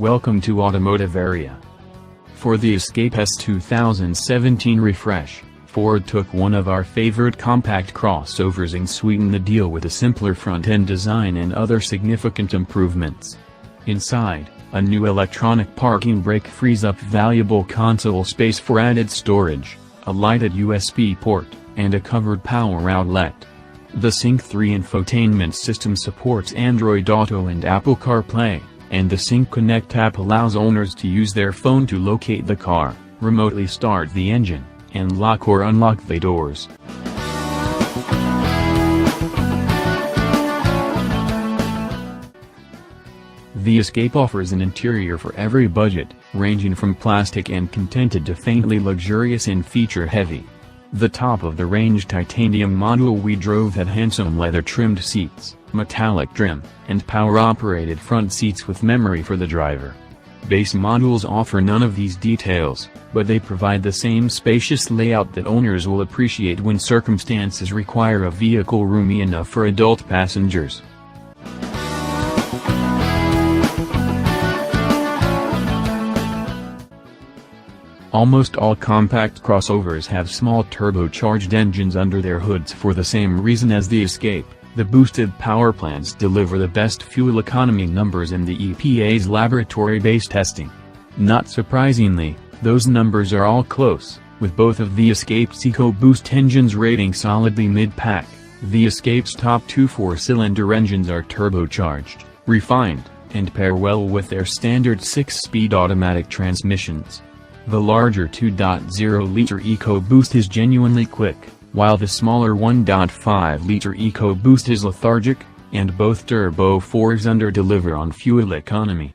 Welcome to Automotive area. For the Escape S 2017 refresh, Ford took one of our favorite compact crossovers and sweetened the deal with a simpler front-end design and other significant improvements. Inside, a new electronic parking brake frees up valuable console space for added storage, a lighted USB port, and a covered power outlet. The Sync 3 infotainment system supports Android Auto and Apple CarPlay, and the Sync Connect app allows owners to use their phone to locate the car, remotely start the engine, and lock or unlock the doors. The Escape offers an interior for every budget, ranging from plastic and contented to faintly luxurious and feature-heavy. The top-of-the-range titanium model we drove had handsome leather-trimmed seats, metallic trim, and power-operated front seats with memory for the driver. Base models offer none of these details, but they provide the same spacious layout that owners will appreciate when circumstances require a vehicle roomy enough for adult passengers. Almost all compact crossovers have small turbocharged engines under their hoods for the same reason as the Escape. The boosted power plants deliver the best fuel economy numbers in the EPA's laboratory-based testing. Not surprisingly, those numbers are all close, with both of the Escape's EcoBoost engines rating solidly mid-pack. The Escape's top two four-cylinder engines are turbocharged, refined, and pair well with their standard 6-speed automatic transmissions. The larger 2.0-liter EcoBoost is genuinely quick, while the smaller 1.5-liter EcoBoost is lethargic, and both Turbo 4s under-deliver on fuel economy.